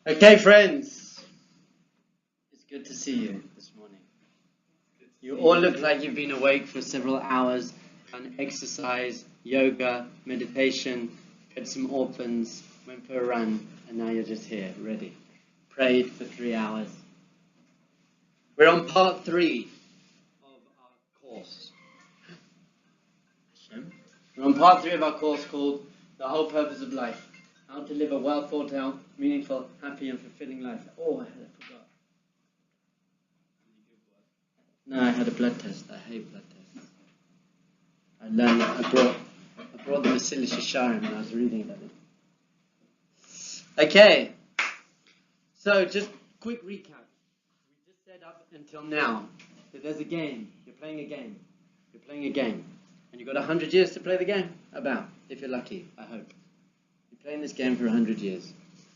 Okay, friends, it's good to see you this morning. You all look like you've been awake for several hours, done exercise, yoga, meditation, fed some orphans, went for a run, and now you're just here, ready. Prayed for 3 hours. We're on part 3 of our course. We're on part 3 of our course called The Whole Purpose of Life. How to live a well thought out, meaningful, happy and fulfilling life. Oh, I forgot. No, I had a blood test. I hate blood tests. I learned that I brought the Mesilas Yesharim when I was reading about it. Okay. So just quick recap. We just said up until now that there's a game. You're playing a game. You're playing a game. And you've got 100 years to play the game. About, if you're lucky, I hope. You're playing this game for 100 years.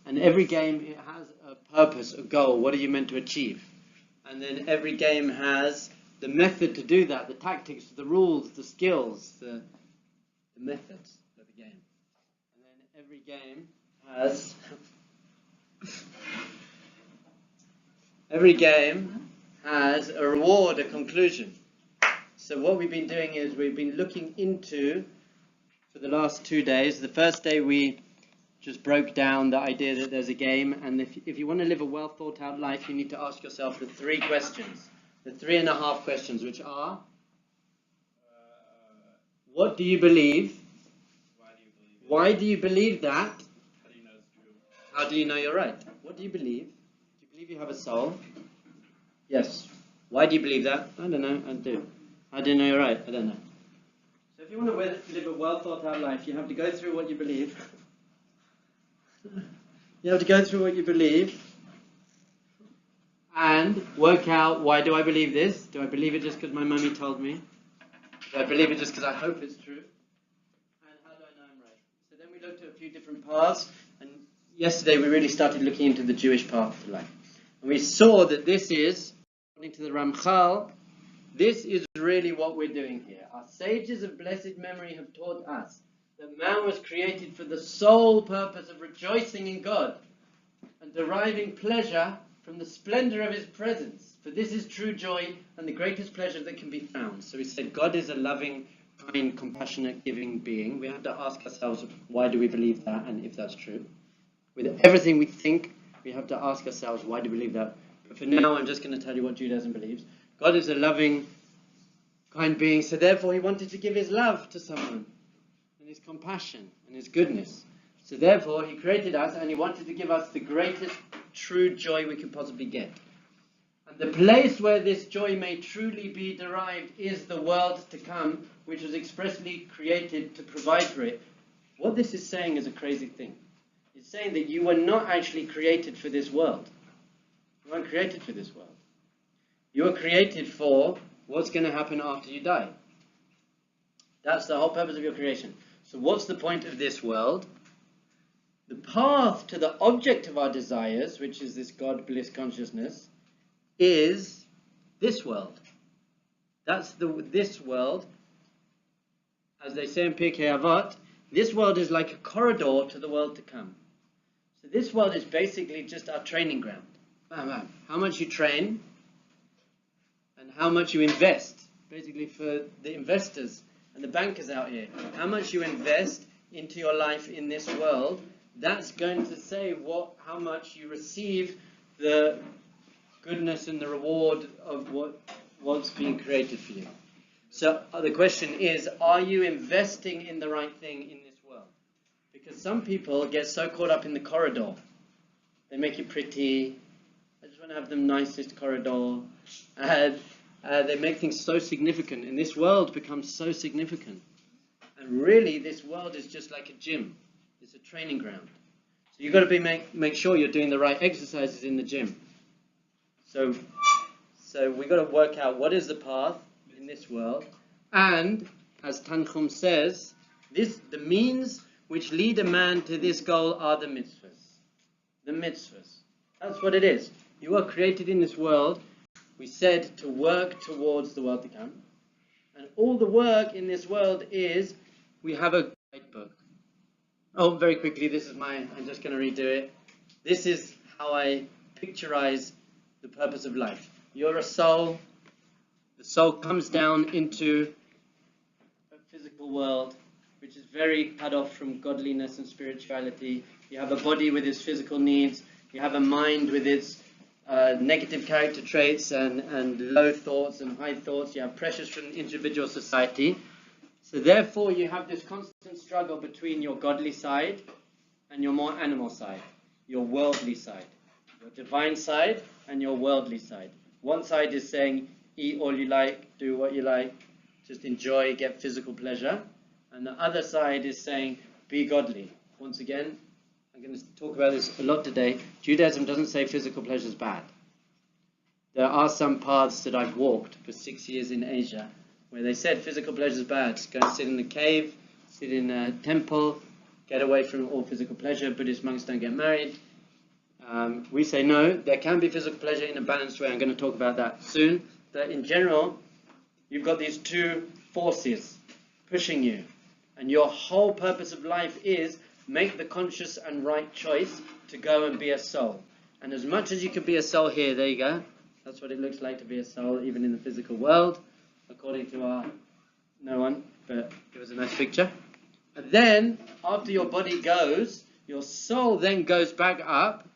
And every game, it has a purpose, a goal. What are you meant to achieve? And then every game has the method to do that, the tactics, the rules, the skills, the methods of the game. And then every game has a reward, a conclusion. So what we've been doing is we've been looking into, for the last 2 days, the first day we just broke down the idea that there's a game, and if you want to live a well thought out life, you need to ask yourself the 3 questions, the 3.5 questions, which are, what do you believe? Why do you believe that? How do you know it's true? How do you know you're right? What do you believe? Do you believe you have a soul? Yes. Why do you believe that? I don't know. I do. How do you know you're right? I don't know. So if you want to live a well thought out life, you have to go through what you believe. You have to go through what you believe and work out, why do I believe this? Do I believe it just because my mummy told me? Do I believe it just because I hope it's true? And how do I know I'm right? So then we looked at a few different paths, and yesterday we really started looking into the Jewish path to life. And we saw that this is, according to the Ramchal, this is really what we're doing here. Our sages of blessed memory have taught us that man was created for the sole purpose of rejoicing in God and deriving pleasure from the splendor of his presence. For this is true joy and the greatest pleasure that can be found. So we said God is a loving, kind, compassionate, giving being. We have to ask ourselves, why do we believe that, and if that's true? With everything we think, we have to ask ourselves, why do we believe that? But for now, I'm just going to tell you what Judaism believes. God is a loving, kind being, so therefore he wanted to give his love to someone, and his compassion, and his goodness. So therefore he created us, and he wanted to give us the greatest true joy we could possibly get. And the place where this joy may truly be derived is the world to come, which was expressly created to provide for it. What this is saying is a crazy thing. It's saying that you were not actually created for this world. You weren't created for this world. You were created for what's going to happen after you die. That's the whole purpose of your creation. So what's the point of this world? The path to the object of our desires, which is this God bliss consciousness, is this world. That's this world. As they say in Pirkei Avot, this world is like a corridor to the world to come. So this world is basically just our training ground. Bam, bam. How much you train and how much you invest, basically for the investors and the bankers out here, how much you invest into your life in this world, that's going to say how much you receive the goodness and the reward of what's being created for you. So the question is, are you investing in the right thing in this world? Because some people get so caught up in the corridor. They make it pretty. I just want to have the nicest corridor. And they make things so significant. And this world becomes so significant. And really, this world is just like a gym. It's a training ground. So you've got to make sure you're doing the right exercises in the gym. So we've got to work out what is the path in this world. And, as Tanchum says, the means which lead a man to this goal are the mitzvahs. The mitzvahs. That's what it is. You are created in this world, we said, to work towards the world to come. And all the work in this world is, we have a great book. Oh, very quickly, I'm just going to redo it. This is how I picturize the purpose of life. You're a soul. The soul comes down into a physical world, which is very cut off from godliness and spirituality. You have a body with its physical needs. You have a mind with its negative character traits and low thoughts and high thoughts. You have pressures from individual society. So therefore, you have this constant struggle between your godly side and your more animal side, your worldly side, your divine side and your worldly side. One side is saying, eat all you like, do what you like, just enjoy, get physical pleasure. And the other side is saying, be godly. Once again, I'm going to talk about this a lot today. Judaism doesn't say physical pleasure is bad. There are some paths that I've walked for 6 years in Asia where they said physical pleasure is bad. Go and sit in a cave, sit in a temple, get away from all physical pleasure. Buddhist monks don't get married. We say no, there can be physical pleasure in a balanced way. I'm going to talk about that soon. But in general, you've got these two forces pushing you. And your whole purpose of life is make the conscious and right choice to go and be a soul. And as much as you can be a soul here, there you go. That's what it looks like to be a soul, even in the physical world, according to our no one, but it was a nice picture. And then, after your body goes, your soul then goes back up.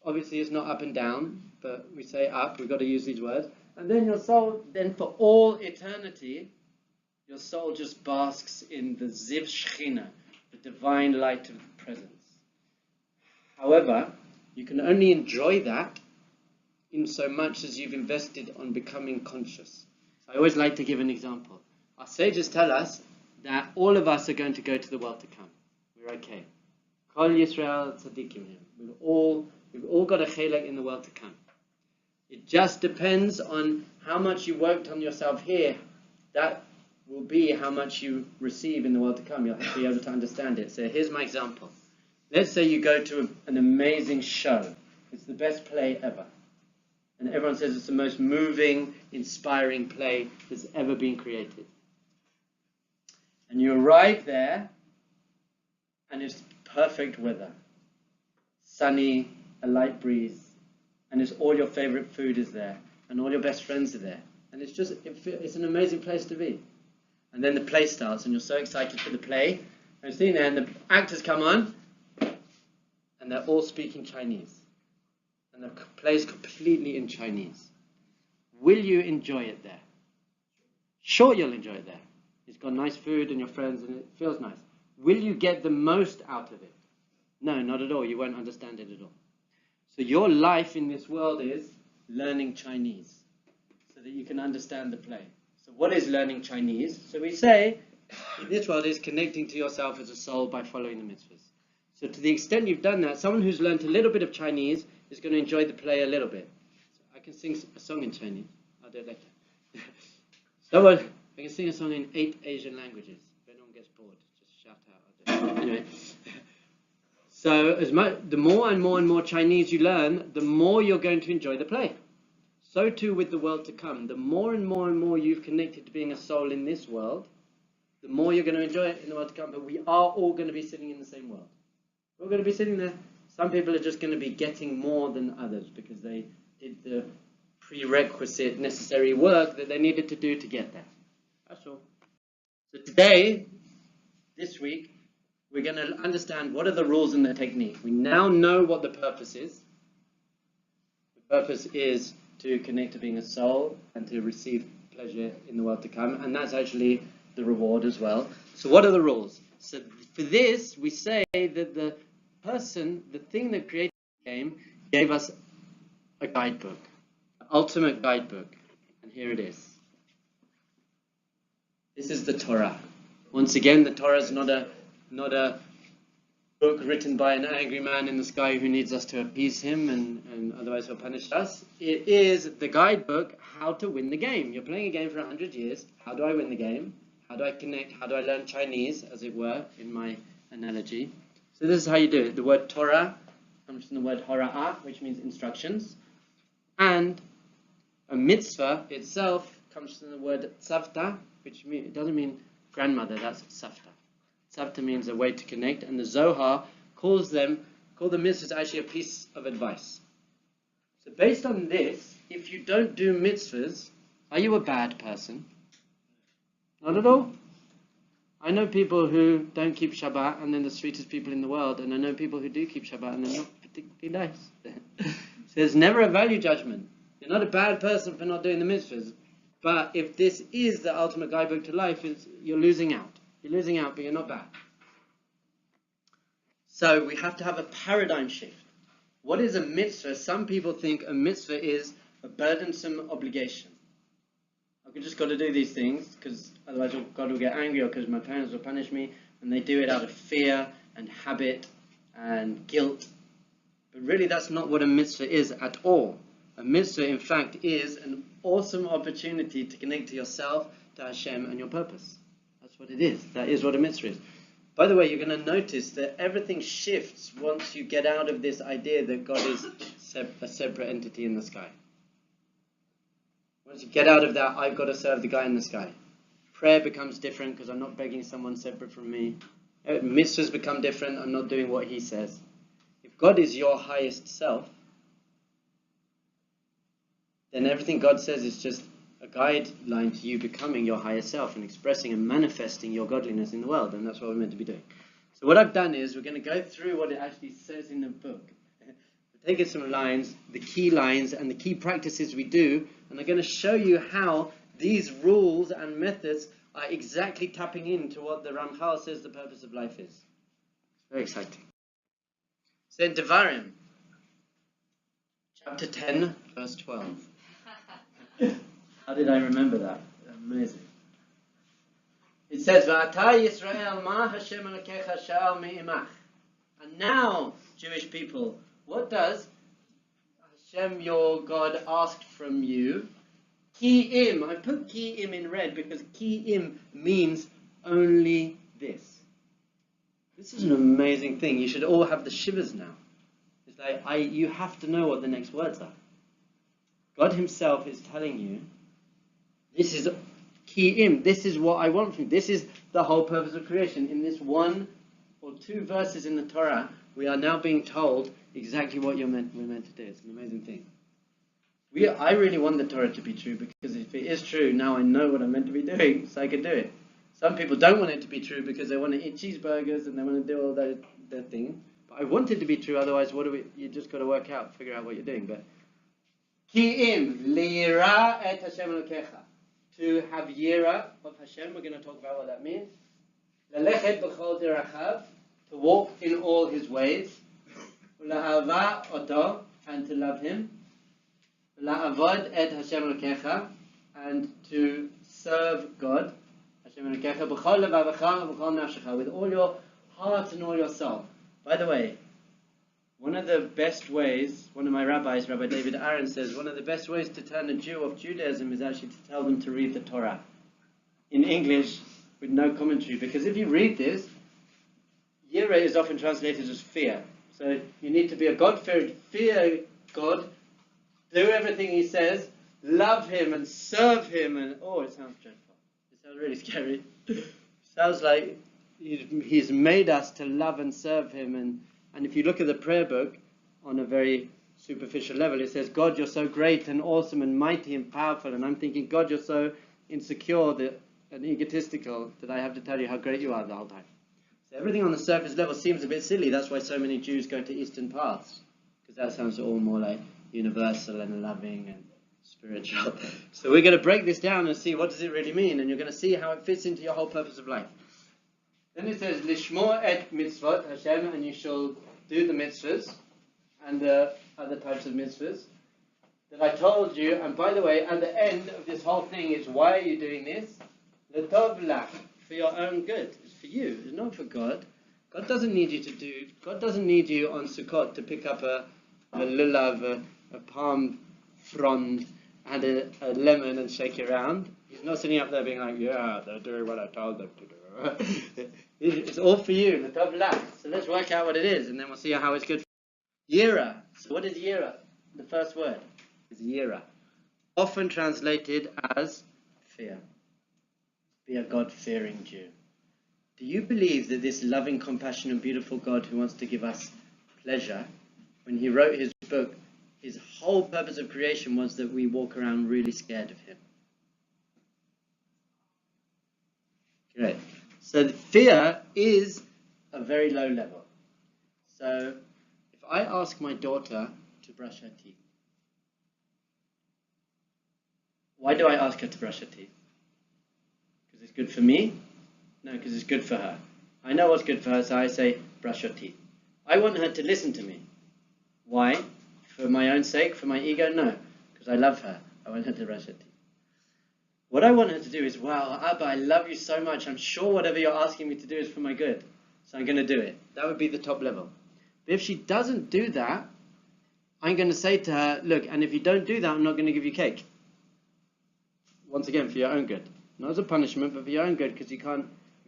Obviously, it's not up and down, but we say up. We've got to use these words. And then your soul, then for all eternity, your soul just basks in the Ziv Shechina, the divine light of presence. However, you can only enjoy that in so much as you've invested on becoming conscious. I always like to give an example. Our sages tell us that all of us are going to go to the world to come. We're okay. Kol Yisrael tzadikim. We've all got a chelek in the world to come. It just depends on how much you worked on yourself here. That will be how much you receive in the world to come. You'll have to be able to understand it. So here's my example. Let's say you go to an amazing show. It's the best play ever. And everyone says it's the most moving, inspiring play that's ever been created. And you arrive there, and it's perfect weather. Sunny, a light breeze, and it's all your favorite food is there, and all your best friends are there. And it's an amazing place to be. And then the play starts, and you're so excited for the play. And you're sitting there, and the actors come on, and they're all speaking Chinese. And the play is completely in Chinese. Will you enjoy it there? Sure, you'll enjoy it there. It's got nice food and your friends, and it feels nice. Will you get the most out of it? No, not at all. You won't understand it at all. So your life in this world is learning Chinese so that you can understand the play. So what is learning Chinese? So we say in this world is connecting to yourself as a soul by following the mitzvahs. So to the extent you've done that, someone who's learned a little bit of Chinese is going to enjoy the play a little bit. So I can sing a song in Chinese. I'll do it later. I can sing a song in 8 Asian languages. If anyone gets bored, just shout out. I'll do it. Anyway. So the more and more and more Chinese you learn, the more you're going to enjoy the play. So too with the world to come. The more and more and more you've connected to being a soul in this world, the more you're going to enjoy it in the world to come. But we are all going to be sitting in the same world. We're going to be sitting there. Some people are just going to be getting more than others because they did the prerequisite necessary work that they needed to do to get there. That's all. So today, this week, we're going to understand what are the rules and the technique. We now know what the purpose is. The purpose is to connect to being a soul and to receive pleasure in the world to come. And that's actually the reward as well. So what are the rules? So for this, we say that the thing that created the game, gave us a guidebook, an ultimate guidebook. And here it is. This is the Torah. Once again, the Torah is not a book written by an angry man in the sky who needs us to appease him and otherwise he'll punish us. It is the guidebook, how to win the game. You're playing a game for 100 years. How do I win the game? How do I connect? How do I learn Chinese, as it were, in my analogy? So this is how you do it. The word Torah comes from the word hora'ah, which means instructions. And a mitzvah itself comes from the word tzavta, which it doesn't mean grandmother, that's savta. Savta means a way to connect, and the Zohar calls called the mitzvahs actually a piece of advice. So based on this, if you don't do mitzvahs, are you a bad person? Not at all. I know people who don't keep Shabbat and they're the sweetest people in the world, and I know people who do keep Shabbat and they're not particularly nice. So there's never a value judgment. You're not a bad person for not doing the mitzvahs. But if this is the ultimate guidebook to life, you're losing out. You're losing out, but you're not bad. So we have to have a paradigm shift. What is a mitzvah? Some people think a mitzvah is a burdensome obligation. I've just got to do these things because otherwise God will get angry, or because my parents will punish me, and they do it out of fear and habit and guilt. But really that's not what a mitzvah is at all. A mitzvah, in fact, is an awesome opportunity to connect to yourself, to Hashem, and your purpose. That's what it is. That is what a mitzvah is. By the way, you're going to notice that everything shifts once you get out of this idea that God is a separate entity in the sky. Once you get out of that, I've got to serve the guy in the sky. Prayer becomes different because I'm not begging someone separate from me. Mitzvahs become different. I'm not doing what he says. If God is your highest self, then everything God says is just a guideline to you becoming your higher self and expressing and manifesting your godliness in the world. And that's what we're meant to be doing. So what I've done is we're going to go through what it actually says in the book. We're taking some lines, the key lines and the key practices we do, and I'm going to show you how these rules and methods are exactly tapping into what the Ramchal says the purpose of life is. It's very exciting. So in Devarim, chapter 10, verse 12. How did I remember that? Amazing. It says, "V'ata Yisrael ma Hashem Elokecha sha'al me'imach." And now, Jewish people, what does Hashem your God ask from you? Ki-im. I put ki-im in red because ki-im means only this. This is an amazing thing. You should all have the shivers now. It's like, you have to know what the next words are. God himself is telling you, this is ki-im. This is what I want from you. This is the whole purpose of creation. In this one or two verses in the Torah, we are now being told exactly what we're meant to do. It's an amazing thing. I really want the Torah to be true, because if it is true, now I know what I'm meant to be doing, so I can do it. Some people don't want it to be true because they want to eat cheeseburgers and they want to do all their thing. But I want it to be true, otherwise you just got to figure out what you're doing. But Ki-im, liyira et Hashem Elokecha. To have yira of Hashem, we're going to talk about what that means. Lalechet b'chol derachav, to walk in all his ways. La'ava oto, and to love him. La'avod et Hashem Elokecha, and to serve God. Hashem Elokecha b'chol levavecha b'chol nafshecha, with all your heart and all your soul. By the way, one of the best ways, one of my rabbis, Rabbi David Aaron, says one of the best ways to turn a Jew off Judaism is actually to tell them to read the Torah in English with no commentary. Because if you read this, yira is often translated as fear. So you need to be a God-fearing, fear God, do everything he says, love him and serve him, and it sounds dreadful. It sounds really scary. It sounds like he's made us to love and serve him. And if you look at the prayer book on a very superficial level, it says, God, you're so great and awesome and mighty and powerful. And I'm thinking, God, you're so insecure and egotistical that I have to tell you how great you are the whole time. So everything on the surface level seems a bit silly. That's why so many Jews go to Eastern paths, because that sounds all more like universal and loving and spiritual. So we're going to break this down and see what does it really mean. And you're going to see how it fits into your whole purpose of life. Then it says, Lishmo et mitzvot Hashem, and you shall do the mitzvahs and the other types of mitzvahs that I told you. And by the way, at the end of this whole thing is, why are you doing this? L'tov lach, for your own good. It's for you. It's not for God. God doesn't need you God doesn't need you on Sukkot to pick up a lulav, a palm frond, and a lemon and shake it around. He's not sitting up there being like, yeah, they're doing what I told them to do. It's all for you, the top left. So let's work out what it is, and then we'll see how it's good. Yira. So what is yira? The first word is yira, often translated as fear. Be a God-fearing Jew. Do you believe that this loving, compassionate, beautiful God who wants to give us pleasure. When he wrote his book, his whole purpose of creation was that we walk around really scared of him. Great. So fear is a very low level. So if I ask my daughter to brush her teeth, why do I ask her to brush her teeth? Because it's good for me? No, because it's good for her. I know what's good for her, so I say, brush your teeth. I want her to listen to me. Why? For my own sake? For my ego? No, because I love her. I want her to brush her teeth. What I want her to do is, wow, Abba, I love you so much. I'm sure whatever you're asking me to do is for my good. So I'm going to do it. That would be the top level. But if she doesn't do that, I'm going to say to her, look, and if you don't do that, I'm not going to give you cake. Once again, for your own good. Not as a punishment, but for your own good, because if you're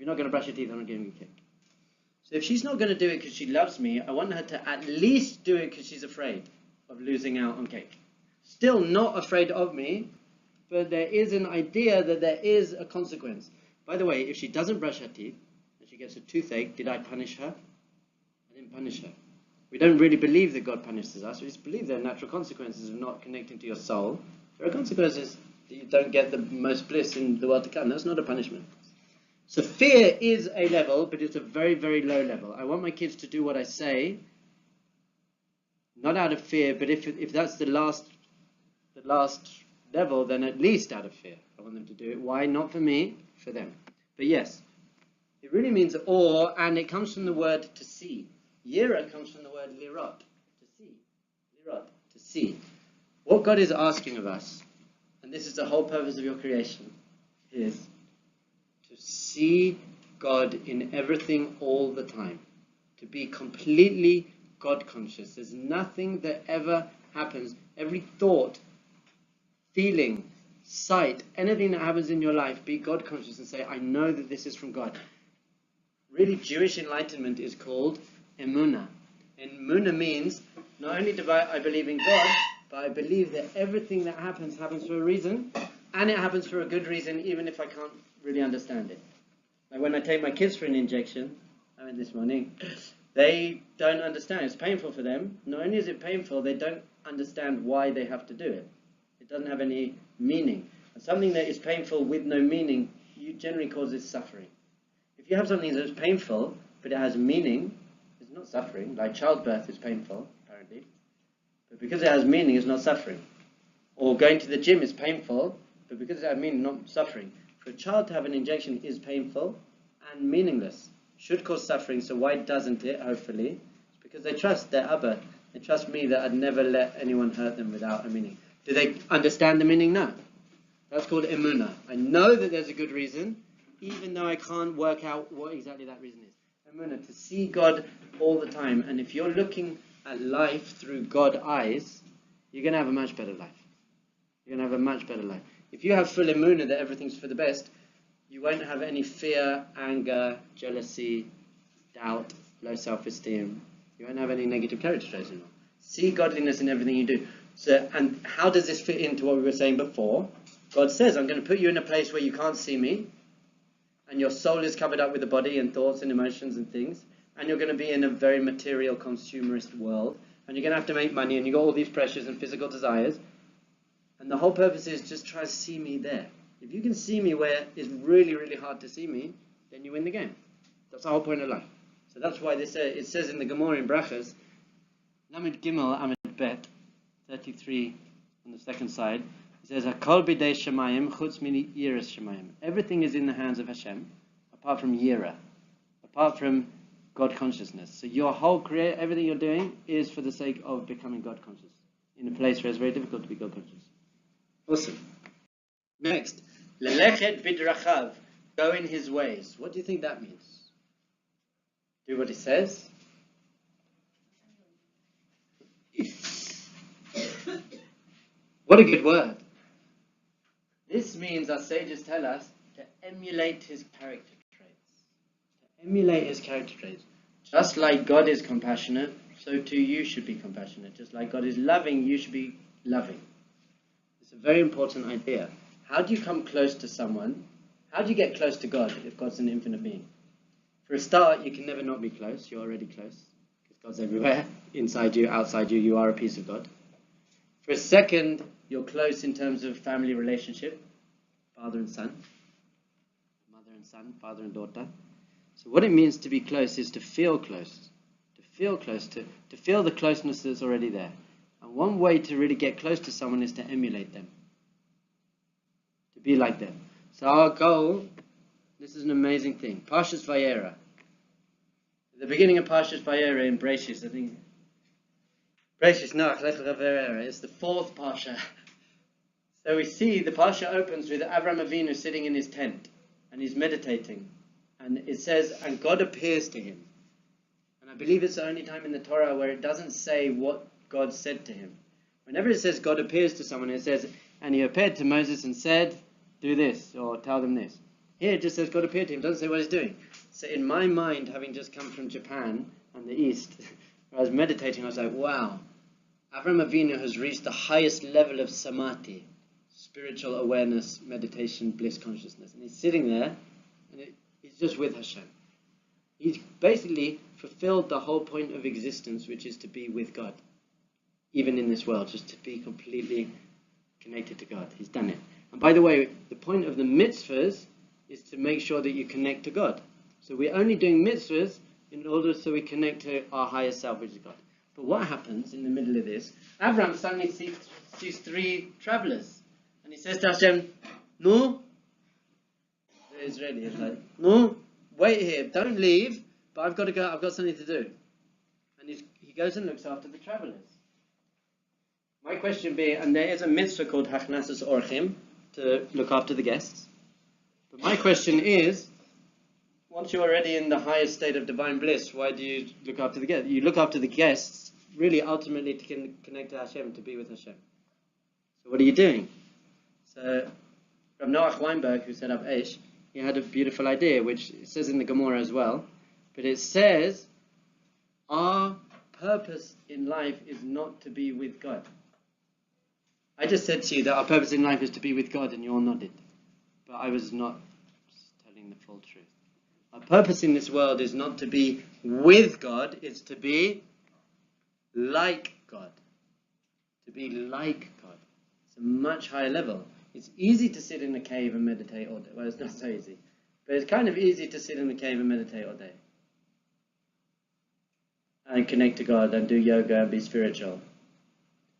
not going to brush your teeth, I'm not giving you cake. So if she's not going to do it because she loves me, I want her to at least do it because she's afraid of losing out on cake. Still not afraid of me, but there is an idea that there is a consequence. By the way, if she doesn't brush her teeth, and she gets a toothache, did I punish her? I didn't punish her. We don't really believe that God punishes us. We just believe there are natural consequences of not connecting to your soul. There are consequences that you don't get the most bliss in the world to come. That's not a punishment. So fear is a level, but it's a very, very low level. I want my kids to do what I say, not out of fear, but if that's the last level, then at least out of fear. I want them to do it. Why? Not for me, for them. But yes, it really means awe, and it comes from the word to see. Yira comes from the word lirot, to see. Lirot, to see. What God is asking of us, and this is the whole purpose of your creation, is to see God in everything all the time. To be completely God conscious. There's nothing that ever happens. Every thought, feeling, sight, anything that happens in your life, be God conscious and say, I know that this is from God. Really, Jewish enlightenment is called emunah. And emunah means, not only do I believe in God, but I believe that everything that happens for a reason, and it happens for a good reason, even if I can't really understand it. Like when I take my kids for an injection, I went this morning, they don't understand. It's painful for them. Not only is it painful, they don't understand why they have to do it. It doesn't have any meaning. And something that is painful with no meaning generally causes suffering. If you have something that's painful, but it has meaning, it's not suffering. Like childbirth is painful, apparently. But because it has meaning, it's not suffering. Or going to the gym is painful, but because it has meaning, not suffering. For a child to have an injection is painful and meaningless. Should cause suffering, so why doesn't it, hopefully? It's because they trust their Abba. They trust me that I'd never let anyone hurt them without a meaning. Do they understand the meaning? No. That's called emunah. I know that there's a good reason, even though I can't work out what exactly that reason is. Emunah, to see God all the time. And if you're looking at life through God eyes, you're going to have a much better life. You're going to have a much better life. If you have full emunah that everything's for the best, you won't have any fear, anger, jealousy, doubt, low self-esteem. You won't have any negative character traits anymore. See godliness in everything you do. So, and how does this fit into what we were saying before? God says, I'm going to put you in a place where you can't see me, and your soul is covered up with the body and thoughts and emotions and things, and you're going to be in a very material, consumerist world, and you're going to have to make money, and you've got all these pressures and physical desires, and the whole purpose is just try to see me there. If you can see me where it's really, really hard to see me, then you win the game. That's the whole point of life. So that's why it says in the Gemara in Brachas, Lamed Gimel Amid Bet, 33 on the second side, it says, Hakol bidei Shemayim chutz min yiras Shemayim. Everything is in the hands of Hashem, apart from Yira, apart from God consciousness. So your whole career, everything you're doing, is for the sake of becoming God conscious, in a place where it's very difficult to be God conscious. Awesome. Next, Lelechet bidrachav, go in his ways. What do you think that means? Do what he says? What a good word. This means, our sages tell us, to emulate his character traits. To emulate his character traits. Just like God is compassionate, so too you should be compassionate. Just like God is loving, you should be loving. It's a very important idea. How do you come close to someone? How do you get close to God if God's an infinite being? For a start, you can never not be close. You're already close. Because God's everywhere, inside you, outside you, you are a piece of God. For a second, you're close in terms of family relationship, father and son, mother and son, father and daughter. So what it means to be close is to feel close, to feel the closeness that's already there. And one way to really get close to someone is to emulate them, to be like them. So our goal, this is an amazing thing, Parshas Vayera. At the beginning of Parshas Vayera in Breshis, I think, Breshis Noach Lech Lecha Vayera, it's the fourth Parsha. So we see the Parsha opens with Avram Avinu sitting in his tent, and he's meditating. And it says, and God appears to him. And I believe it's the only time in the Torah where it doesn't say what God said to him. Whenever it says God appears to someone, it says, and he appeared to Moses and said, do this, or tell them this. Here it just says God appeared to him, it doesn't say what he's doing. So in my mind, having just come from Japan and the East, where I was meditating, I was like, wow, Avram Avinu has reached the highest level of samadhi, spiritual awareness, meditation, bliss consciousness. And he's sitting there, and he's just with Hashem. He's basically fulfilled the whole point of existence, which is to be with God. Even in this world, just to be completely connected to God. He's done it. And by the way, the point of the mitzvahs is to make sure that you connect to God. So we're only doing mitzvahs in order so we connect to our higher self, which is God. But what happens in the middle of this? Avram suddenly sees three travelers. And he says to Hashem, no. The Israeli is like, no, wait here, don't leave, but I've got to go, I've got something to do. And he goes and looks after the travelers. My question being, and there is a mitzvah called Hachnasas Orchim, to look after the guests. But my question is, once you're already in the highest state of divine bliss, why do you look after the guests? You look after the guests, really ultimately to connect to Hashem, to be with Hashem. So what are you doing? So Rav Noach Weinberg, who set up Eish, he had a beautiful idea, which it says in the Gemara as well, but it says, our purpose in life is not to be with God. I just said to you that our purpose in life is to be with God, and you all nodded. But I was not telling the full truth. Our purpose in this world is not to be with God, it's to be like God. To be like God. It's a much higher level. It's easy to sit in a cave and meditate all day. Well, it's not so easy. But it's kind of easy to sit in a cave and meditate all day. And connect to God and do yoga and be spiritual.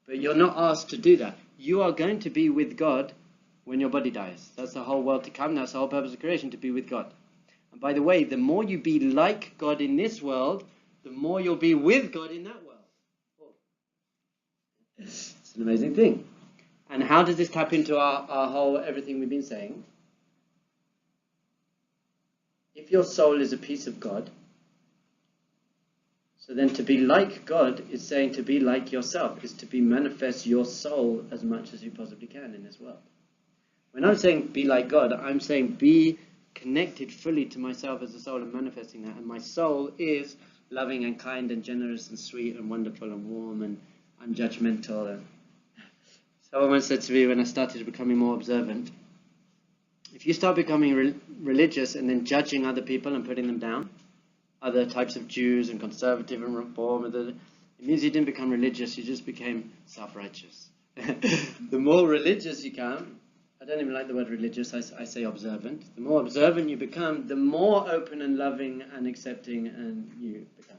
But you're not asked to do that. You are going to be with God when your body dies. That's the whole world to come. That's the whole purpose of creation, to be with God. And by the way, the more you be like God in this world, the more you'll be with God in that world. It's an amazing thing. And how does this tap into our whole, everything we've been saying? If your soul is a piece of God, so then to be like God is saying to be like yourself, is to be manifest your soul as much as you possibly can in this world. When I'm saying be like God, I'm saying be connected fully to myself as a soul and manifesting that. And my soul is loving and kind and generous and sweet and wonderful and warm and unjudgmental. And someone once said to me when I started becoming more observant, if you start becoming religious and then judging other people and putting them down, other types of Jews and conservative and reform, it means you didn't become religious, you just became self-righteous. The more religious you become, I don't even like the word religious, I say observant. The more observant you become, the more open and loving and accepting and you become.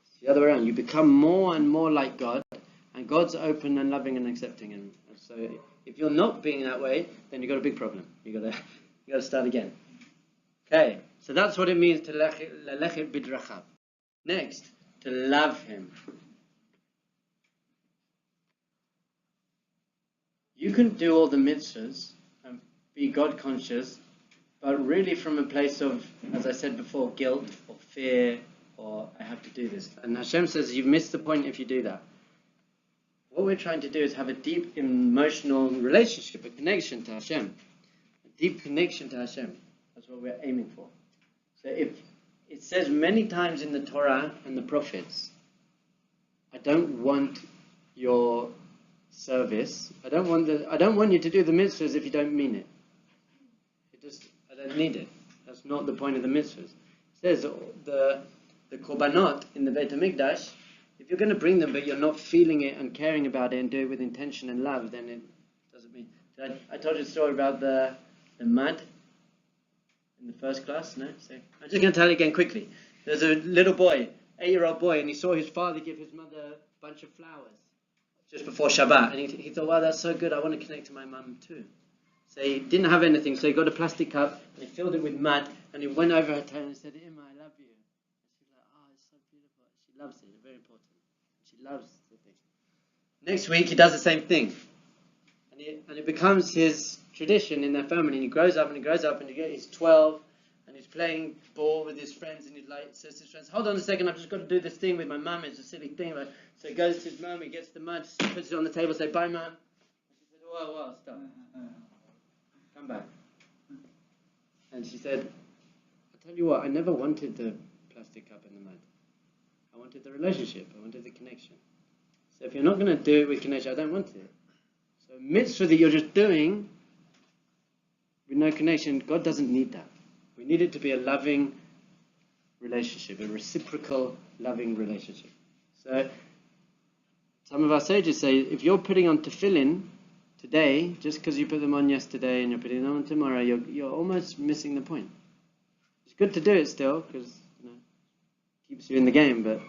It's the other way around. You become more and more like God, and God's open and loving and accepting. And so if you're not being that way, then you've got a big problem. You've got to start again. Okay, so that's what it means to lelechet bidrachav. Next, to love Him. You can do all the mitzvahs and be God conscious, but really from a place of, as I said before, guilt or fear or I have to do this. And Hashem says you've missed the point if you do that. What we're trying to do is have a deep emotional relationship, a connection to Hashem. A deep connection to Hashem. That's what we're aiming for. So if it says many times in the Torah and the prophets, I don't want your service. I don't want you to do the mitzvahs if you don't mean it. I don't need it. That's not the point of the mitzvahs. It says the korbanot in the Beit HaMikdash, if you're going to bring them but you're not feeling it and caring about it and do it with intention and love, then it doesn't mean... I told you a story about the mud in the first class, no? So I'm just going to tell it again quickly. There's a little boy, 8-year-old boy, and he saw his father give his mother a bunch of flowers just before Shabbat, and he thought, wow, that's so good, I want to connect to my mum too. So he didn't have anything, so he got a plastic cup, and he filled it with mud, and he went over her tail and said, Emma, I love you. And she's like, oh, it's so beautiful. She loves it, it's very important. She loves the thing. Next week, he does the same thing. And it becomes his tradition in their family, and he grows up, and he's 12, and he's playing ball with his friends, and he says to his friends, hold on a second, I've just got to do this thing with my mum, it's a silly thing. So he goes to his mum, he gets the mud, puts it on the table, says, bye mum. And she said, whoa, stop. Come back. And she said, I'll tell you what, I never wanted the plastic cup in the mud. I wanted the relationship, I wanted the connection. So if you're not going to do it with connection, I don't want it. So mitzvah that you're just doing with no connection, God doesn't need that. We need it to be a loving relationship, a reciprocal loving relationship. So some of our sages say, if you're putting on tefillin today, just because you put them on yesterday and you're putting them on tomorrow, you're almost missing the point. It's good to do it still, because it keeps you in the game, but...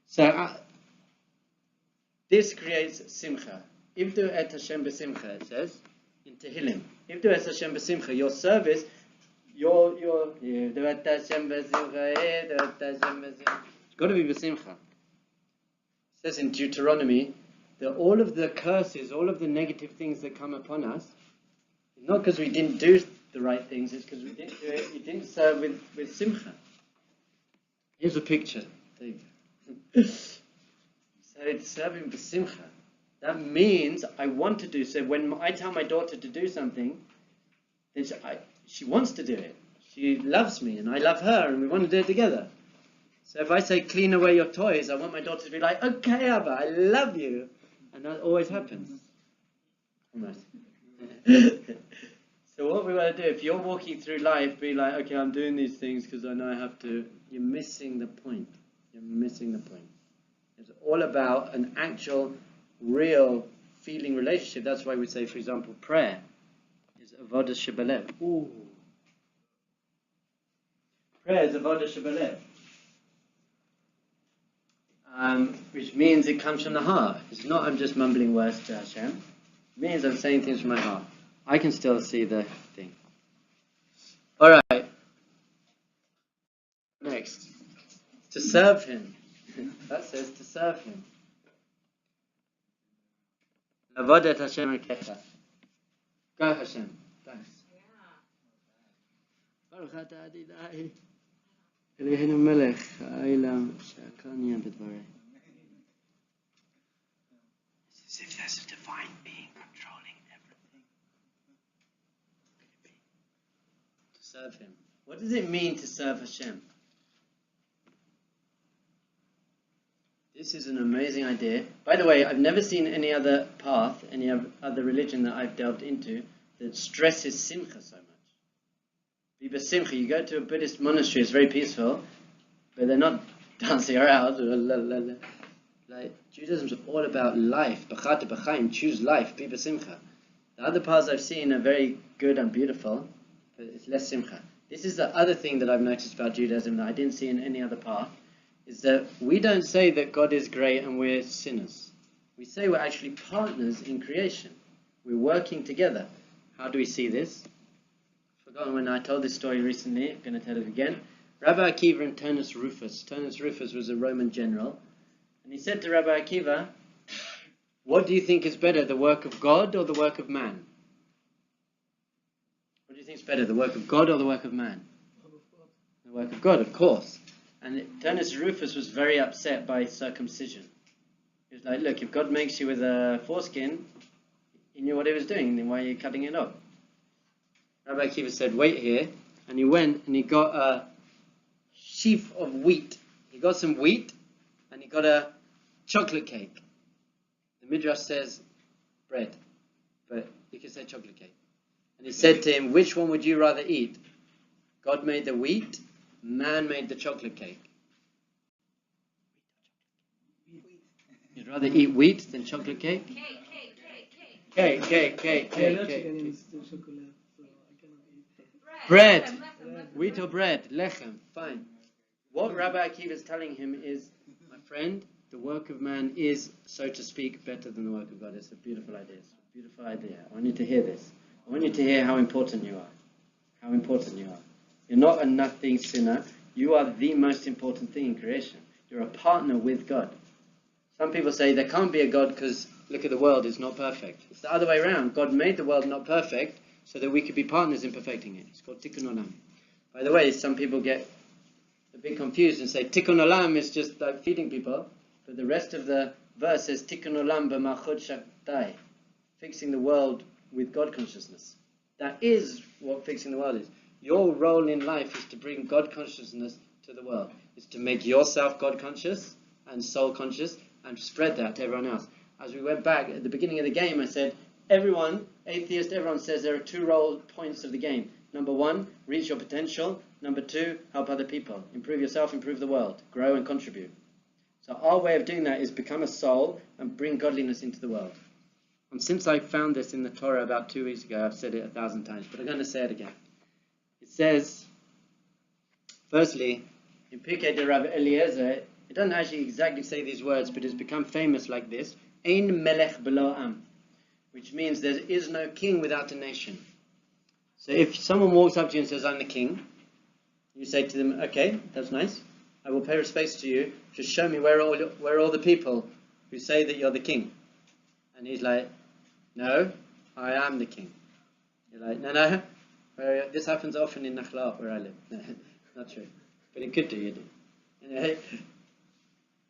So this creates simcha. Ivdu et Hashem b'simcha, it says in Tehillim. Ivdu et Hashem b'simcha. Your service, Ivdu et Hashem b'simcha, Ivdu et Hashem b'simcha. It's got to be b'simcha. It says in Deuteronomy that all of the curses, all of the negative things that come upon us, it's not because we didn't do the right things, it's because we didn't do it, we didn't serve with simcha. Here's a picture. There you go. So it's serving b'simcha. That means I want to do so. When I tell my daughter to do something, she wants to do it. She loves me and I love her and we want to do it together. So if I say clean away your toys, I want my daughter to be like, okay, Abba, I love you. And that always happens. Almost. So what we want to do, if you're walking through life, be like, okay, I'm doing these things because I know I have to. You're missing the point. You're missing the point. It's all about an actual, real feeling relationship. That's why we say, for example, prayer is avodah shebalev. Ooh. Prayer is avodah shebalev. Which means it comes from the heart. It's not I'm just mumbling words to Hashem. It means I'm saying things from my heart. I can still see the thing. Alright. Next. To serve Him. That says to serve Him. Avodat Hashem Ekecha. Go Hashem. Thanks. Baruch atah Adonai Eloheinu melech ha'olam she'akol nהיה b'dvarei. It's as if there's a divine being controlling everything. To serve Him. What does it mean to serve Hashem? This is an amazing idea. By the way, I've never seen any other path, any other religion that I've delved into that stresses simcha so much. Be simcha. You go to a Buddhist monastery, it's very peaceful, but they're not dancing around. Like Judaism's all about life. B'chata b'chaim, choose life. Be simcha. The other paths I've seen are very good and beautiful, but it's less simcha. This is the other thing that I've noticed about Judaism that I didn't see in any other path. Is that we don't say that God is great and we're sinners. We say we're actually partners in creation. We're working together. How do we see this? I've forgotten when I told this story recently. I'm going to tell it again. Rabbi Akiva and Turnus Rufus. Turnus Rufus was a Roman general. And he said to Rabbi Akiva, what do you think is better, the work of God or the work of man? What do you think is better, the work of God or the work of man? The work of God, of course. And Turnus Rufus was very upset by circumcision. He was like, look, if God makes you with a foreskin, he knew what he was doing, then why are you cutting it off? Rabbi Akiva said, wait here. And he went and he got a sheaf of wheat. He got some wheat and he got a chocolate cake. The Midrash says bread, but you can say chocolate cake. And he said to him, which one would you rather eat? God made the wheat, man made the chocolate cake. You'd rather eat wheat than chocolate cake? Cake. Bread. Wheat or bread? Lechem. Fine. What Rabbi Akiva is telling him is, my friend, the work of man is, so to speak, better than the work of God. It's a beautiful idea. It's a beautiful idea. I want you to hear this. I want you to hear how important you are. How important you are. You're not a nothing sinner. You are the most important thing in creation. You're a partner with God. Some people say there can't be a God because, look at the world, it's not perfect. It's the other way around. God made the world not perfect so that we could be partners in perfecting it. It's called Tikkun Olam. By the way, some people get a bit confused and say Tikkun Olam is just like feeding people, but the rest of the verse says Tikkun Olam b'malchut Shaddai, fixing the world with God consciousness. That is what fixing the world is. Your role in life is to bring God consciousness to the world. It's to make yourself God conscious and soul conscious and spread that to everyone else. As we went back at the beginning of the game, I said, everyone, atheist, everyone says there are two role points of the game. Number one, reach your potential. Number two, help other people. Improve yourself, improve the world. Grow and contribute. So our way of doing that is become a soul and bring godliness into the world. And since I found this in the Torah about 2 weeks ago, I've said it 1,000 times, but I'm going to say it again. It says, firstly, in Pirkei de Rav Eliezer, it doesn't actually exactly say these words, but it's become famous like this, Ein melech b'lo am, which means there is no king without a nation. So if someone walks up to you and says, I'm the king, you say to them, okay, that's nice. I will pay respects to you. Just show me where are all the people who say that you're the king. And he's like, no, I am the king. You're like, no. This happens often in Nachlaot where I live. No, not true. But it could do, you do. Anyway,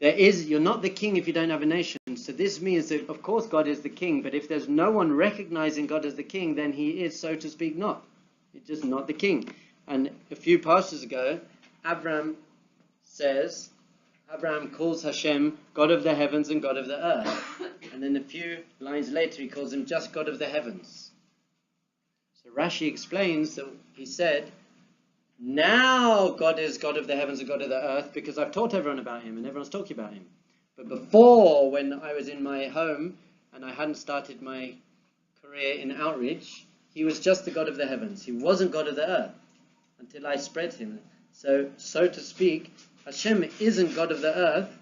you're not the king if you don't have a nation. So this means that, of course, God is the king, but if there's no one recognizing God as the king, then he is, so to speak, not. He's just not the king. And a few pastors ago, Abraham calls Hashem God of the heavens and God of the earth. And then a few lines later, he calls him just God of the heavens. So Rashi explains that he said, now God is God of the heavens and God of the earth because I've taught everyone about him and everyone's talking about him. But before, when I was in my home and I hadn't started my career in outreach, he was just the God of the heavens. He wasn't God of the earth until I spread him. So to speak, Hashem isn't God of the earth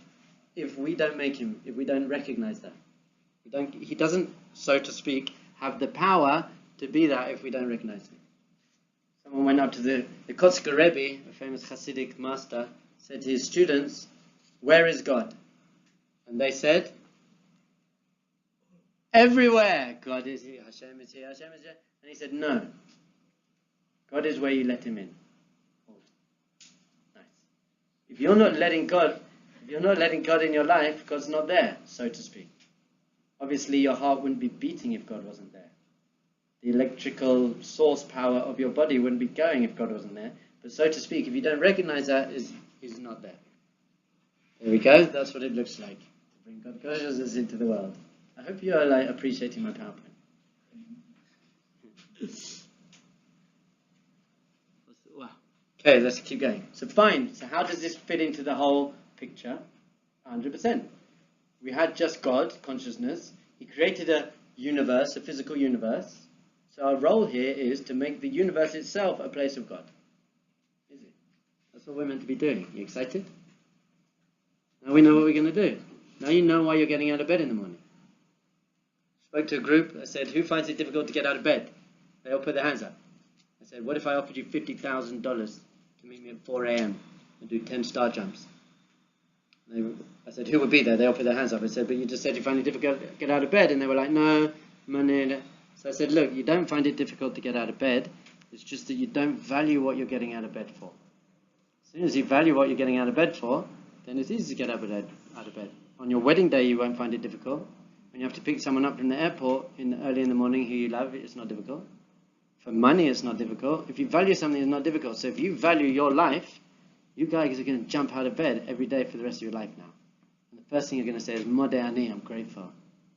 if we don't make him, if we don't recognize that. He doesn't, so to speak, have the power to be that if we don't recognize him. Someone went up to the Kotzker Rebbe, a famous Hasidic master, said to his students, where is God? And they said, everywhere. God is here, Hashem is here, Hashem is here. And he said, no. God is where you let him in. Oh, nice. If you're not letting God in your life, God's not there, so to speak. Obviously, your heart wouldn't be beating if God wasn't there. The electrical source power of your body wouldn't be going if God wasn't there. But so to speak, if you don't recognize that, he's not there. There we go. That's what it looks like to bring God consciousness into the world. I hope you are appreciating my PowerPoint. Wow. Okay, let's keep going. So fine. So how does this fit into the whole picture? 100%. We had just God, consciousness. He created a universe, a physical universe. So our role here is to make the universe itself a place of God. Is it? That's what we're meant to be doing. You excited? Now we know what we're going to do. Now you know why you're getting out of bed in the morning. Spoke to a group. I said, who finds it difficult to get out of bed? They all put their hands up. I said, what if I offered you $50,000 to meet me at 4 a.m. and do 10 star jumps? I said, who would be there? They all put their hands up. I said, but you just said you find it difficult to get out of bed. And they were like, no, money. So I said, look, you don't find it difficult to get out of bed. It's just that you don't value what you're getting out of bed for. As soon as you value what you're getting out of bed for, then it's easy to get out of bed. On your wedding day, you won't find it difficult. When you have to pick someone up from the airport early in the morning who you love, it's not difficult. For money, it's not difficult. If you value something, it's not difficult. So if you value your life, you guys are going to jump out of bed every day for the rest of your life now. And the first thing you're going to say is, Modeh Ani, I'm grateful.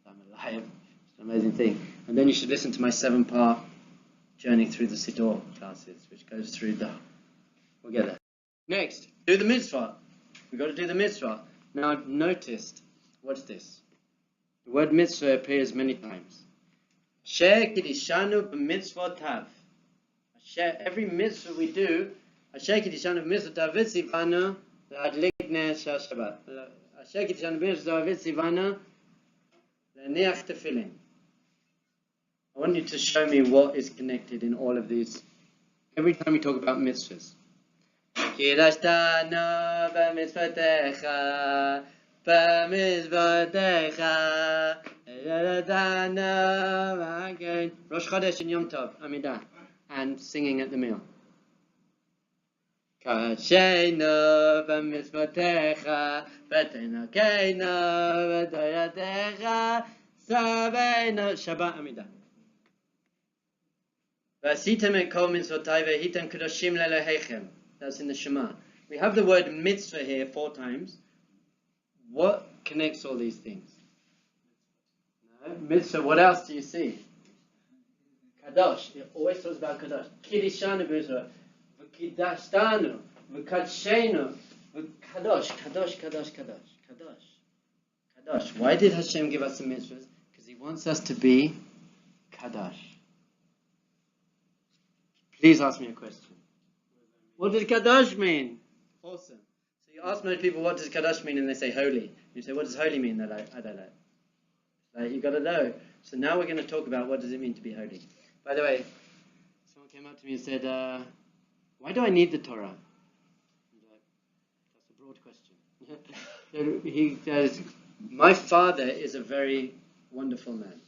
I'm alive. It's an amazing thing. And then you should listen to my 7-part journey through the Siddur classes, which goes through we'll get there. Next, do the mitzvah. We've got to do the mitzvah. Now I've noticed, what's this? word mitzvah appears many times. Asher kidishanu b'mitzvotav. Every mitzvah we do, Asher kidishanu b'mitzvotav v'tzivanu l'adlik ner Shabbat. Asher kidishanu b'mitzvotav v'tzivanu l'niach tefillin. I want you to show me what is connected in all of these. Every time we talk about mitzvahs. Kidashtanu b'mitzvotecha, b'mitzvotecha, again. Rosh Chodesh and Yom Tov, Amidah, and singing at the meal. Kasheinu b'mitzvotecha, v'tenakeinu v'toratecha, saveinu, Shabbat, Amidah. V'asitem et kol mitzvotai v'hitem kedoshim le'Elohechem. That's in the Shema. We have the word mitzvah here 4 times. What connects all these things? No, mitzvah, what else do you see? Kadosh. It always talks about Kadosh. Kidishanu b'mitzvah. V'kidashtanu. V'kadshenu. V'kadosh. Kadosh, Kadosh, Kadosh. Kadosh. Kadosh. Why did Hashem give us the mitzvahs? Because He wants us to be Kadosh. Please ask me a question. What does Kadosh mean? Awesome. So you ask most people, what does Kadosh mean? And they say holy. You say, what does holy mean? They're like, I don't know. Like, you got to know. So now we're going to talk about what does it mean to be holy. By the way, someone came up to me and said, why do I need the Torah? I'm like, that's a broad question. So he says, my father is a very wonderful man.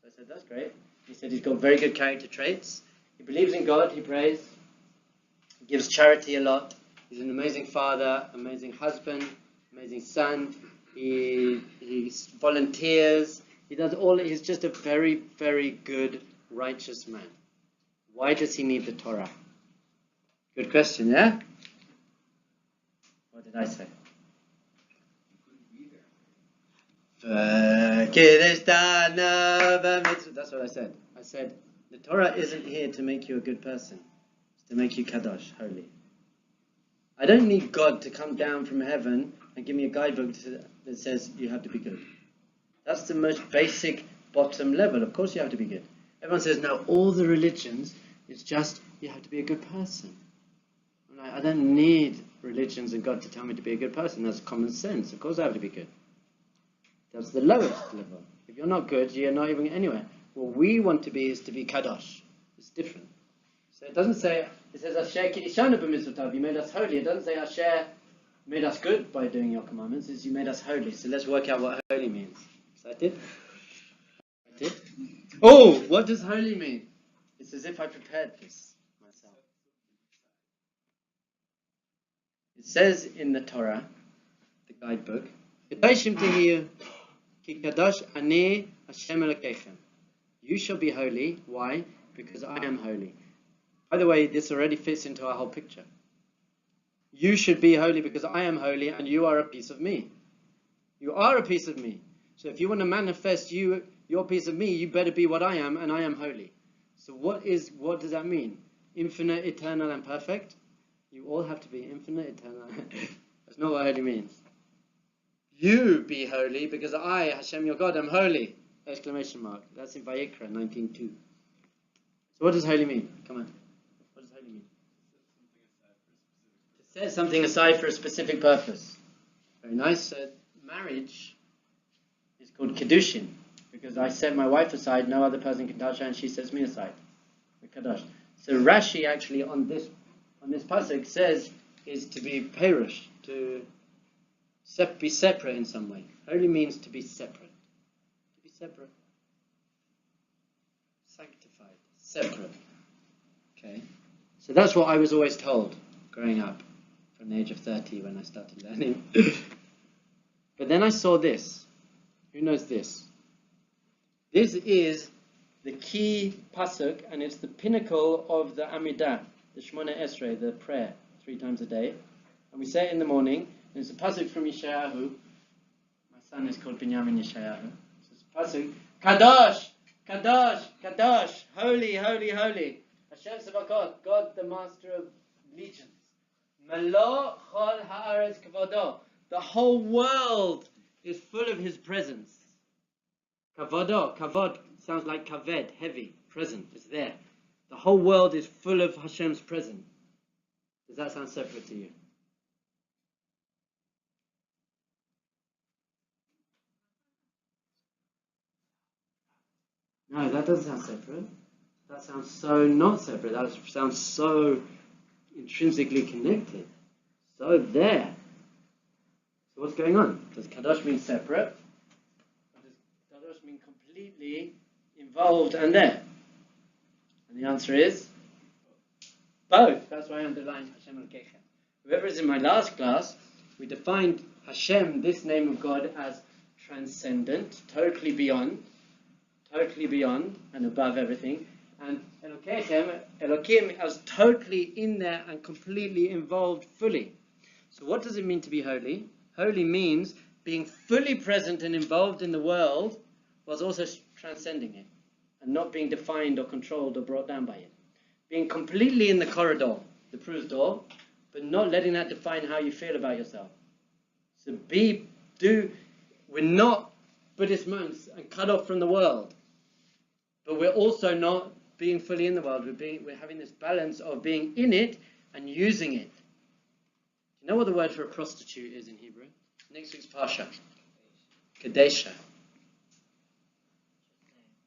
So I said, that's great. He said he's got very good character traits. He believes in God, he prays. He gives charity a lot. He's an amazing father, amazing husband, amazing son. He volunteers. He does all. He's just a very, very good, righteous man. Why does he need the Torah? Good question, yeah? What did I say? That's what I said. I said, the Torah isn't here to make you a good person. It's to make you Kadosh, holy. I don't need God to come down from heaven and give me a guidebook that says you have to be good. That's the most basic bottom level. Of course you have to be good. Everyone says, no, all the religions, it's just you have to be a good person. I don't need religions and God to tell me to be a good person. That's common sense. Of course I have to be good. That's the lowest level. If you're not good, you're not even anywhere. What we want to be is to be Kadosh. It's different. So it doesn't say, it says, Asher kidishanu b'mitzvotav, you made us holy. It doesn't say Asher made us good by doing your commandments. It's you made us holy. So let's work out what holy means. Excited? Oh, what does holy mean? It's as if I prepared this myself. It says in the Torah, the guidebook, Kedoshim tehiyu, ki kadosh ani Hashem Elokeichem. You shall be holy. Why? Because I am holy. By the way, this already fits into our whole picture. You should be holy because I am holy and you are a piece of me. You are a piece of me. So if you want to manifest your piece of me, you better be what I am, and I am holy. So what does that mean? Infinite, eternal, and perfect? You all have to be infinite, eternal. That's not what holy means. You be holy because I, Hashem your God, am holy! Exclamation mark. That's in Vayikra 19:2. So what does holy mean? Come on. What does holy mean? To set something aside for a specific purpose. Very nice. So marriage is called Kiddushin because I set my wife aside, no other person can touch her, and she sets me aside. The Kadosh. So Rashi actually on this pasuk says is to be perush, to be separate in some way. Holy means to be separate. To be separate. Sanctified. Separate. Okay. So that's what I was always told growing up from the age of 30 when I started learning. But then I saw this. Who knows this? This is the key pasuk, and it's the pinnacle of the Amidah, the Shemona Esrei, the prayer, 3 times a day. And we say it in the morning, and it's a pasuk from Yeshayahu. My son is called Binyamin Yeshayahu. So it's a pasuk, Kadosh, Kadosh, Kadosh, holy, holy, holy. Hashem Sebakot, God the master of legions. Melo chol haaretz kavodo. The whole world is full of His presence. Kavodo, kavod sounds like kaved, heavy, present, it's there. The whole world is full of Hashem's presence. Does that sound separate to you? No, that doesn't sound separate. That sounds so not separate. That sounds so intrinsically connected. So there. So what's going on? Does kadosh mean separate? Or does kadosh mean completely involved and there? And the answer is both. That's why I underlined Hashem Elokeichem. Whoever is in my last class, we defined Hashem, this name of God, as transcendent, totally beyond and above everything. And Elokeichem, Elokim, as totally in there and completely involved fully. So what does it mean to be holy? Holy means being fully present and involved in the world, whilst also transcending it, and not being defined or controlled or brought down by it. Being completely in the corridor, the Prus door, but not letting that define how you feel about yourself. So we're not Buddhist monks and cut off from the world, but we're also not being fully in the world. We're having this balance of being in it and using it. Do you know what the word for a prostitute is in Hebrew? Next week's Parsha. Kadesha.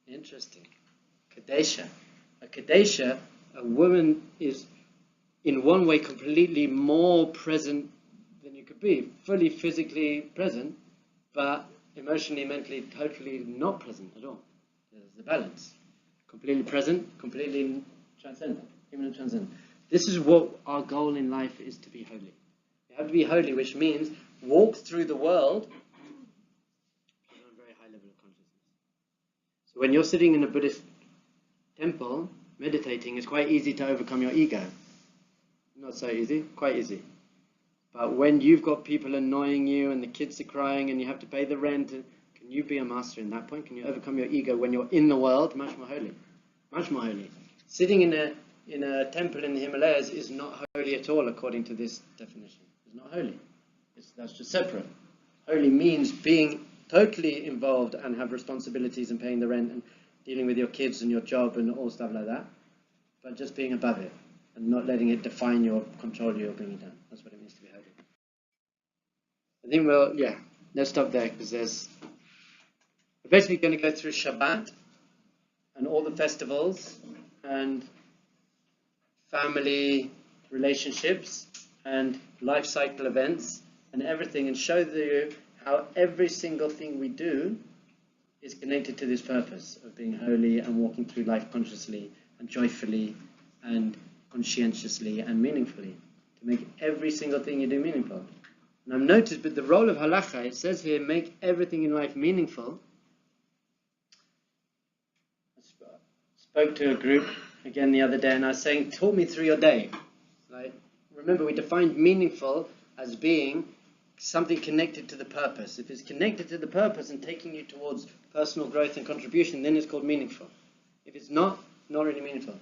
Interesting. Kadesha. A Kadesha, a woman is in one way completely more present than you could be. Fully physically present, but emotionally, mentally, totally not present at all. There's the balance. Completely present, completely transcendent, immanent transcendent. This is what our goal in life is, to be holy. You have to be holy, which means walk through the world on a very high level of consciousness. So when you're sitting in a Buddhist temple, meditating, it's quite easy to overcome your ego. Not so easy, quite easy. But when you've got people annoying you and the kids are crying and you have to pay the rent, can you be a master in that point? Can you overcome your ego when you're in the world? Much more holy. Much more holy. Sitting in a temple in the Himalayas is not holy at all according to this definition. It's not holy. That's just separate. Holy means being totally involved and have responsibilities and paying the rent and dealing with your kids and your job and all stuff like that. But just being above it and not letting it define you or control you or bring you down. That's what it means to be holy. I think let's stop there because we're basically going to go through Shabbat and all the festivals and family relationships and life cycle events and everything, and show you how every single thing we do is connected to this purpose of being holy and walking through life consciously and joyfully and conscientiously and meaningfully, to make every single thing you do meaningful. And I've noticed, but the role of halacha, it says here, make everything in life meaningful. I spoke to a group again the other day, and I was saying, talk me through your day. Like, remember, we defined meaningful as being something connected to the purpose. If it's connected to the purpose and taking you towards personal growth and contribution, then it's called meaningful. If it's not really meaningful.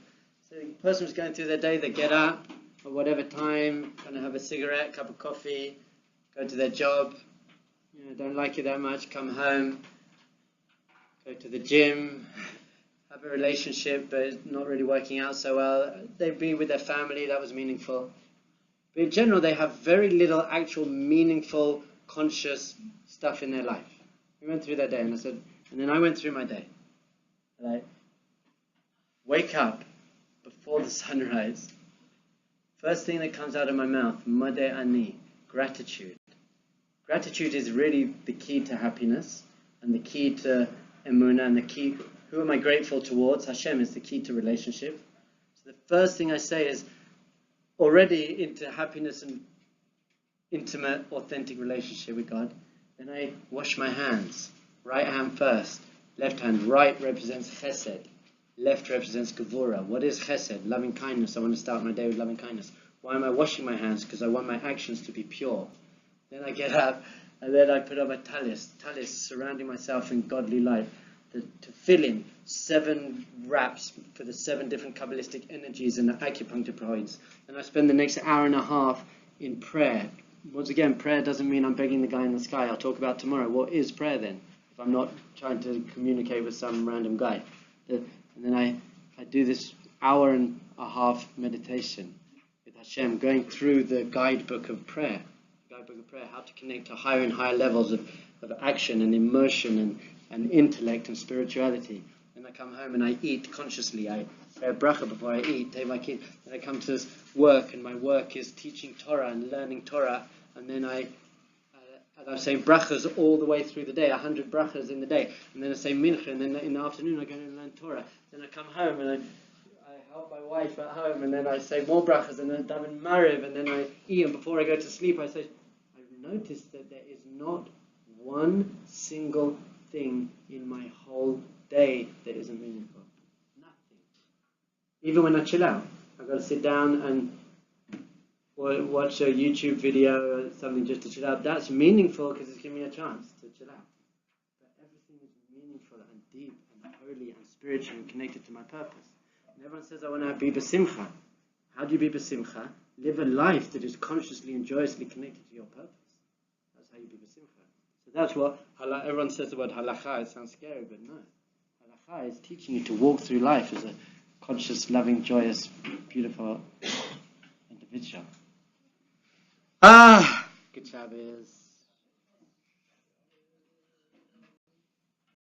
So the person who's going through their day, they get up at whatever time, kind of have a cigarette, cup of coffee, go to their job, don't like it that much, come home, go to the gym, have a relationship but it's not really working out so well. They've been with their family, that was meaningful. But in general, they have very little actual meaningful, conscious stuff in their life. We went through that day, and then I went through my day. Like, wake up before the sunrise. First thing that comes out of my mouth, Madeh Ani, gratitude. Gratitude is really the key to happiness, and the key to emunah, and the key, who am I grateful towards? Hashem is the key to relationship. So the first thing I say is, already into happiness and intimate, authentic relationship with God. Then I wash my hands. Right hand first, left hand. Right represents chesed, left represents gevura. What is chesed? Loving kindness. I want to start my day with loving kindness. Why am I washing my hands? Because I want my actions to be pure. Then I get up, and then I put on my talis, surrounding myself in godly light, to fill in 7 wraps for the 7 different Kabbalistic energies and the acupuncture points. And I spend the next hour and a half in prayer. Once again, prayer doesn't mean I'm begging the guy in the sky. I'll talk about tomorrow. What is prayer then? if I'm not trying to communicate with some random guy. And then I do this hour and a half meditation with Hashem, going through the guidebook of prayer. How to connect to higher and higher levels of action and immersion and intellect and spirituality. Then I come home and I eat consciously. I say a bracha before I eat, take my kid. Then I come to this work, and my work is teaching Torah and learning Torah. And then I'm saying brachas all the way through the day, 100 brachas in the day. And then I say mincha, and then in the afternoon I go and learn Torah. Then I come home and I help my wife at home, and then I say more brachas, and then I daven mariv, and then I eat. And before I go to sleep, I say, I've noticed that there is not one single thing in my whole day that isn't meaningful. Nothing. Even when I chill out, I've got to sit down and watch a YouTube video or something just to chill out. That's meaningful because it's giving me a chance to chill out. But everything is meaningful and deep and holy and spiritual and connected to my purpose. And everyone says, I want to be b'simcha. How do you be b'simcha? Live a life that is consciously and joyously connected to your purpose. That's how you be b'simcha. So that's what everyone says the word halacha. It sounds scary, but no. Halacha is teaching you to walk through life as a conscious, loving, joyous, beautiful individual. Good Shabbos.